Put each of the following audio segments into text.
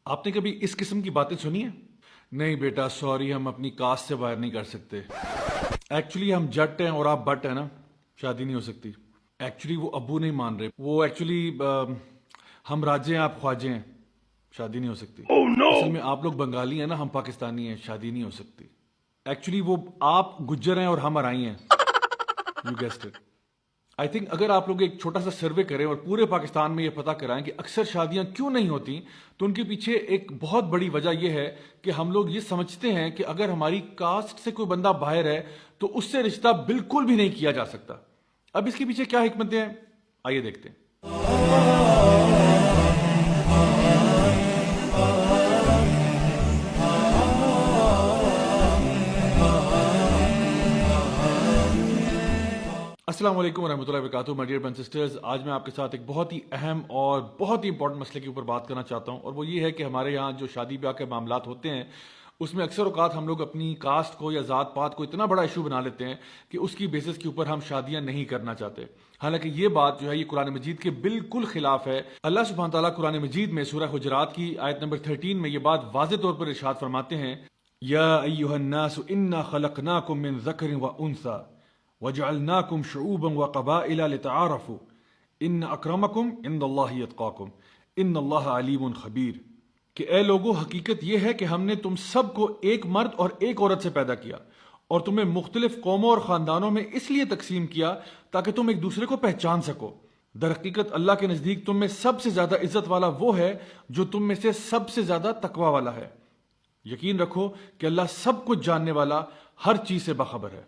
آپ نے کبھی اس قسم کی باتیں سنی ہیں؟ نہیں بیٹا سوری، ہم اپنی کاسٹ سے باہر نہیں کر سکتے. ایکچولی ہم جٹ ہیں اور آپ بٹ ہیں نا، شادی نہیں ہو سکتی. ایکچولی وہ ابو نہیں مان رہے، وہ ایکچولی ہم راجے ہیں آپ خواجے ہیں، شادی نہیں ہو سکتی. اصل میں آپ لوگ بنگالی ہیں نا، ہم پاکستانی ہیں، شادی نہیں ہو سکتی. ایکچولی وہ آپ گجر ہیں اور ہم ارائی ہیں. You guessed it. I think اگر آپ لوگ ایک چھوٹا سا سروے کریں اور پورے پاکستان میں یہ پتہ کرائیں کہ اکثر شادیاں کیوں نہیں ہوتی، تو ان کے پیچھے ایک بہت بڑی وجہ یہ ہے کہ ہم لوگ یہ سمجھتے ہیں کہ اگر ہماری کاسٹ سے کوئی بندہ باہر ہے تو اس سے رشتہ بالکل بھی نہیں کیا جا سکتا. اب اس کے پیچھے کیا حکمتیں ہیں، آئیے دیکھتے ہیں. السلام علیکم ورحمۃ اللہ وبرکاتہ. My dear brothers and sisters, آج میں آپ کے ساتھ ایک بہت ہی اہم اور بہت ہی امپورٹنٹ مسئلے کے اوپر بات کرنا چاہتا ہوں، اور وہ یہ ہے کہ ہمارے یہاں جو شادی بیاہ کے معاملات ہوتے ہیں اس میں اکثر اوقات ہم لوگ اپنی کاسٹ کو یا ذات پات کو اتنا بڑا ایشو بنا لیتے ہیں کہ اس کی بیسس کے اوپر ہم شادیاں نہیں کرنا چاہتے. حالانکہ یہ بات جو ہے یہ قرآن مجید کے بالکل خلاف ہے. اللہ سبحانہ تعالیٰ قرآن مجید میں سورہ حجرات کی آیت نمبر 13 میں یہ بات واضح طور پر ارشاد فرماتے ہیں، یا ایھا الناس انا خلقناکم من ذکر و انثی وَجَعَلْنَاكُمْ شُعُوبًا وَقَبَائِلَ لِتَعَارَفُوا إِنَّ أَكْرَمَكُمْ عِنْدَ اللَّهِ يَتْقَاكُمْ إِنَّ اللَّهَ عَلِيمٌ خَبِيرٌ. کہ اے لوگو، حقیقت یہ ہے کہ ہم نے تم سب کو ایک مرد اور ایک عورت سے پیدا کیا اور تمہیں مختلف قوموں اور خاندانوں میں اس لیے تقسیم کیا تاکہ تم ایک دوسرے کو پہچان سکو. در حقیقت اللہ کے نزدیک تم میں سب سے زیادہ عزت والا وہ ہے جو تم میں سے سب سے زیادہ تقوی والا ہے. یقین رکھو کہ اللہ سب کچھ جاننے والا، ہر چیز سے باخبر ہے.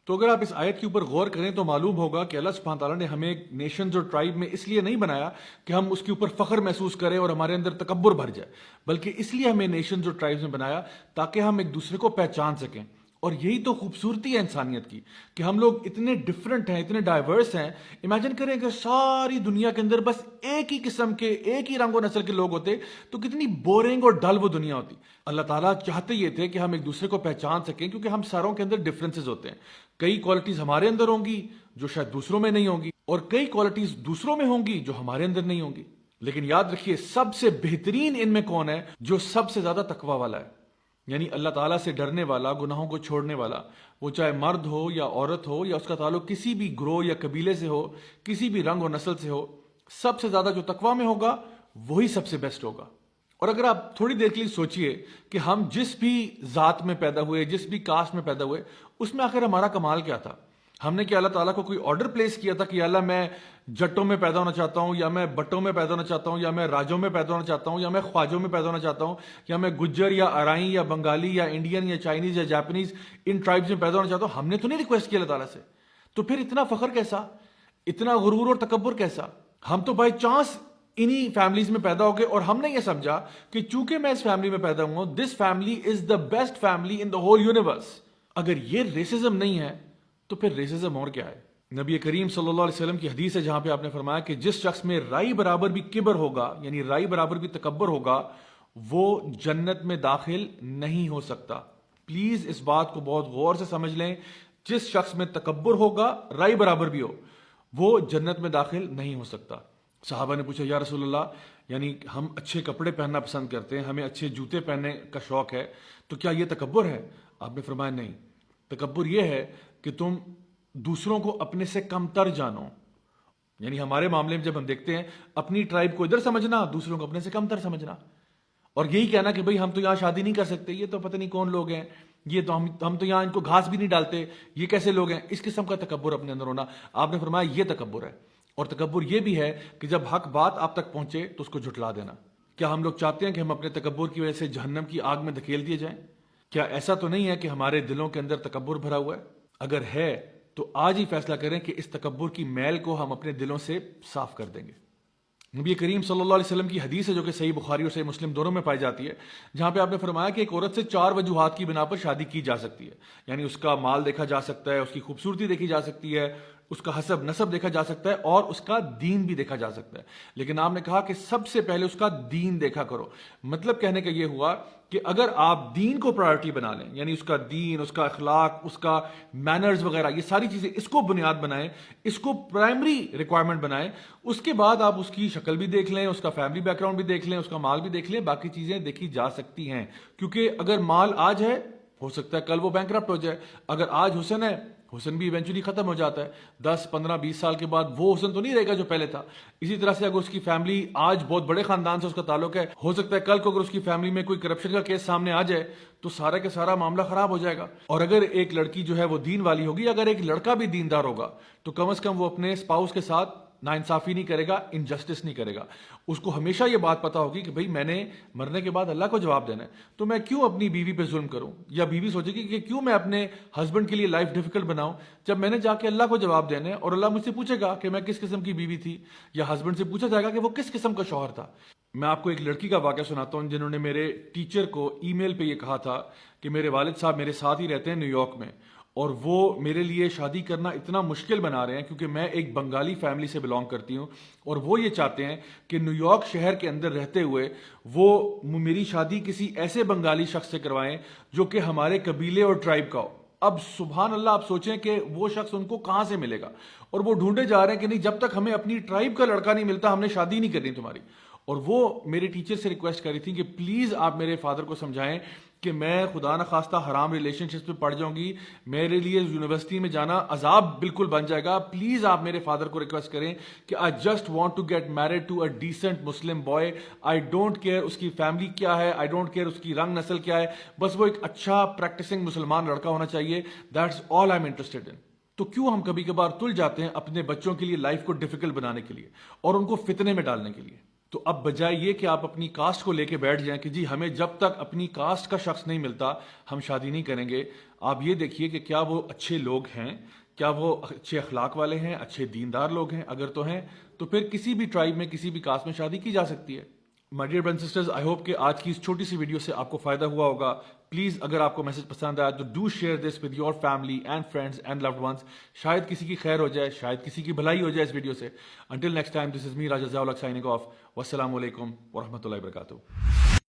تو اگر آپ اس آیت کے اوپر غور کریں تو معلوم ہوگا کہ اللہ سبحانہ تعالیٰ نے ہمیں نیشنز اور ٹرائب میں اس لیے نہیں بنایا کہ ہم اس کے اوپر فخر محسوس کریں اور ہمارے اندر تکبر بھر جائے، بلکہ اس لیے ہمیں نیشنز اور ٹرائبز میں بنایا تاکہ ہم ایک دوسرے کو پہچان سکیں. اور یہی تو خوبصورتی ہے انسانیت کی کہ ہم لوگ اتنے ڈفرنٹ ہیں، اتنے ڈائیورس ہیں. امیجن کریں کہ ساری دنیا کے اندر بس ایک ہی قسم کے، ایک ہی رنگ و نسل کے لوگ ہوتے تو کتنی بورنگ اور ڈل وہ دنیا ہوتی. اللہ تعالیٰ چاہتے یہ تھے کہ ہم ایک دوسرے کو پہچان سکیں، کیونکہ ہم ساروں کے اندر ڈفرینسز ہوتے ہیں. کئی کوالٹیز ہمارے اندر ہوں گی جو شاید دوسروں میں نہیں ہوں گی، اور کئی کوالٹیز دوسروں میں ہوں گی جو ہمارے اندر نہیں ہوں گی. لیکن یاد رکھیے، سب سے بہترین ان میں کون ہے؟ جو سب سے زیادہ تقوی والا ہے، یعنی اللہ تعالیٰ سے ڈرنے والا، گناہوں کو چھوڑنے والا. وہ چاہے مرد ہو یا عورت ہو، یا اس کا تعلق کسی بھی گروہ یا قبیلے سے ہو، کسی بھی رنگ و نسل سے ہو، سب سے زیادہ جو تقوی میں ہوگا وہی سب سے بیسٹ ہوگا. اور اگر آپ تھوڑی دیر کے لیے سوچئے کہ ہم جس بھی ذات میں پیدا ہوئے، جس بھی کاسٹ میں پیدا ہوئے، اس میں آخر ہمارا کمال کیا تھا؟ ہم نے کیا اللہ تعالیٰ کو کوئی آرڈر پلیس کیا تھا کہ یا اللہ میں جٹوں میں پیدا ہونا چاہتا ہوں، یا میں بٹوں میں پیدا ہونا چاہتا ہوں، یا میں راجوں میں پیدا ہونا چاہتا ہوں، یا میں خواجوں میں پیدا ہونا چاہتا ہوں، یا میں گجر یا ارائیں یا بنگالی یا انڈین یا چائنیز یا جاپنیز ان ٹرائبز میں پیدا ہونا چاہتا ہوں؟ ہم نے تو نہیں ریکویسٹ کیا اللہ تعالیٰ سے. تو پھر اتنا فخر کیسا، اتنا غرور اور تکبر کیسا؟ ہم تو بائی چانس انہی فیملیز میں پیدا ہو گئے، اور ہم نے یہ سمجھا کہ چونکہ میں اس فیملی میں پیدا ہوں، this family is the best family in the whole universe. اگر یہ ریسزم نہیں ہے تو پھر ریسزم اور کیا ہے؟ نبی کریم صلی اللہ علیہ وسلم کی حدیث ہے جہاں پہ آپ نے فرمایا کہ جس شخص میں رائی برابر بھی کبر ہوگا، یعنی رائی برابر بھی تکبر ہوگا، وہ جنت میں داخل نہیں ہو سکتا. پلیز اس بات کو بہت غور سے سمجھ لیں. جس شخص میں تکبر ہوگا، رائی برابر بھی ہو، وہ جنت میں داخل نہیں ہو سکتا. صحابہ نے پوچھا، یا رسول اللہ، یعنی ہم اچھے کپڑے پہننا پسند کرتے ہیں، ہمیں اچھے جوتے پہننے کا شوق ہے، تو کیا یہ تکبر ہے؟ آپ نے فرمایا نہیں، تکبر یہ ہے کہ تم دوسروں کو اپنے سے کم تر جانو. یعنی ہمارے معاملے میں جب ہم دیکھتے ہیں، اپنی ٹرائب کو ادھر سمجھنا، دوسروں کو اپنے سے کم تر سمجھنا، اور یہی کہنا کہ بھئی ہم تو یہاں شادی نہیں کر سکتے، یہ تو پتہ نہیں کون لوگ ہیں، یہ تو ہم تو یہاں ان کو گھاس بھی نہیں ڈالتے، یہ کیسے لوگ ہیں. اس قسم کا تکبر اپنے اندر ہونا، آپ نے فرمایا یہ تکبر ہے. اور تکبر یہ بھی ہے کہ جب حق بات آپ تک پہنچے تو اس کو جھٹلا دینا. کیا ہم لوگ چاہتے ہیں کہ ہم اپنے تکبر کی وجہ سے جہنم کی آگ میں دھکیل دیے جائیں؟ کیا ایسا تو نہیں ہے کہ ہمارے دلوں کے اندر تکبر بھرا ہوا ہے؟ اگر ہے تو آج ہی فیصلہ کریں کہ اس تکبر کی میل کو ہم اپنے دلوں سے صاف کر دیں گے. نبی کریم صلی اللہ علیہ وسلم کی حدیث ہے جو کہ صحیح بخاری اور صحیح مسلم دونوں میں پائی جاتی ہے، جہاں پہ آپ نے فرمایا کہ ایک عورت سے 4 وجوہات کی بنا پر شادی کی جا سکتی ہے. یعنی اس کا مال دیکھا جا سکتا ہے، اس کی خوبصورتی دیکھی جا سکتی ہے، اس کا حسب نسب دیکھا جا سکتا ہے اور اس کا دین بھی دیکھا جا سکتا ہے، لیکن آپ نے کہا کہ سب سے پہلے اس کا دین دیکھا کرو۔ مطلب کہنے کا یہ ہوا کہ اگر آپ دین کو پرائرٹی بنا لیں، یعنی اس کا دین، اس کا اخلاق، اس کا مینرز وغیرہ، یہ ساری چیزیں اس کو بنیاد بنائیں، اس کو پرائمری ریکوائرمنٹ بنائیں، اس کے بعد آپ اس کی شکل بھی دیکھ لیں، اس کا فیملی بیک گراؤنڈ بھی دیکھ لیں، اس کا مال بھی دیکھ لیں، باقی چیزیں دیکھی جا سکتی ہیں، کیونکہ اگر مال آج ہے ہو سکتا ہے کل وہ بینکرپٹ ہو جائے، اگر آج حسن ہے حسن بھی ایونچولی ختم ہو جاتا ہے، 10 15 20 سال کے بعد وہ حسن تو نہیں رہے گا جو پہلے تھا۔ اسی طرح سے اگر اس کی فیملی آج بہت بڑے خاندان سے اس کا تعلق ہے، ہو سکتا ہے کل کو اگر اس کی فیملی میں کوئی کرپشن کا کیس سامنے آ جائے تو سارا کا سارا معاملہ خراب ہو جائے گا۔ اور اگر ایک لڑکی جو ہے وہ دین والی ہوگی، اگر ایک لڑکا بھی دیندار ہوگا تو کم از کم وہ اپنے اسپاؤس کے ساتھ ناانصافی نہیں کرے گا، انجسٹس نہیں کرے گا، اس کو ہمیشہ یہ بات پتا ہوگی کہ بھئی میں نے مرنے کے بعد اللہ کو جواب دینا ہے، تو میں کیوں اپنی بیوی پہ ظلم کروں، یا بیوی سوچے گی کہ کیوں میں اپنے ہسبینڈ کے لیے لائف ڈیفیکلٹ بناؤں جب میں نے جا کے اللہ کو جواب دینا ہے، اور اللہ مجھ سے پوچھے گا کہ میں کس قسم کی بیوی تھی، یا ہسبینڈ سے پوچھا جائے گا کہ وہ کس قسم کا شوہر تھا۔ میں آپ کو ایک لڑکی کا واقعہ سناتا ہوں جنہوں نے میرے ٹیچر کو ای میل پہ یہ کہا تھا کہ میرے والد صاحب میرے ساتھ ہی رہتے ہیں نیو یارک میں، اور وہ میرے لیے شادی کرنا اتنا مشکل بنا رہے ہیں کیونکہ میں ایک بنگالی فیملی سے بلانگ کرتی ہوں، اور وہ یہ چاہتے ہیں کہ نیو یارک شہر کے اندر رہتے ہوئے وہ میری شادی کسی ایسے بنگالی شخص سے کروائیں جو کہ ہمارے قبیلے اور ٹرائب کا ہو۔ اب سبحان اللہ، آپ سوچیں کہ وہ شخص ان کو کہاں سے ملے گا، اور وہ ڈھونڈے جا رہے ہیں کہ نہیں جب تک ہمیں اپنی ٹرائب کا لڑکا نہیں ملتا ہم نے شادی نہیں کرنی تمہاری۔ اور وہ میرے ٹیچر سے ریکویسٹ کر رہی تھی کہ پلیز آپ میرے فادر کو سمجھائیں کہ میں خدا نخواستہ حرام ریلیشن شپس پہ پڑ جاؤں گی، میرے لیے یونیورسٹی میں جانا عذاب بالکل بن جائے گا، پلیز آپ میرے فادر کو ریکویسٹ کریں کہ I just want to get married to a decent Muslim boy, I don't care اس کی فیملی کیا ہے، آئی ڈونٹ کیئر اس کی رنگ نسل کیا ہے، بس وہ ایک اچھا پریکٹسنگ مسلمان لڑکا ہونا چاہیے، that's all I am interested in. تو کیوں ہم کبھی کبھار تل جاتے ہیں اپنے بچوں کے لیے لائف کو ڈیفیکلٹ بنانے کے لیے اور ان کو فتنے میں ڈالنے کے لیے؟ تو اب بجائے یہ کہ آپ اپنی کاسٹ کو لے کے بیٹھ جائیں کہ جی ہمیں جب تک اپنی کاسٹ کا شخص نہیں ملتا ہم شادی نہیں کریں گے، آپ یہ دیکھیے کہ کیا وہ اچھے لوگ ہیں، کیا وہ اچھے اخلاق والے ہیں، اچھے دیندار لوگ ہیں، اگر تو ہیں تو پھر کسی بھی ٹرائب میں کسی بھی کاسٹ میں شادی کی جا سکتی ہے۔ My dear brothers and sisters, I hope کہ آج کی اس چھوٹی سی ویڈیو سے آپ کو فائدہ ہوا ہوگا۔ پلیز اگر آپ کو میسج پسند آیا تو do share this with your family and friends and loved ones, شاید کسی کی خیر ہو جائے، شاید کسی کی بھلائی ہو جائے اس ویڈیو سے۔ انٹل نیکسٹ ٹائم، دس از می راجہ ضیاء الحق سائننگ آف، والسلام علیکم ورحمۃ اللہ وبرکاتہ۔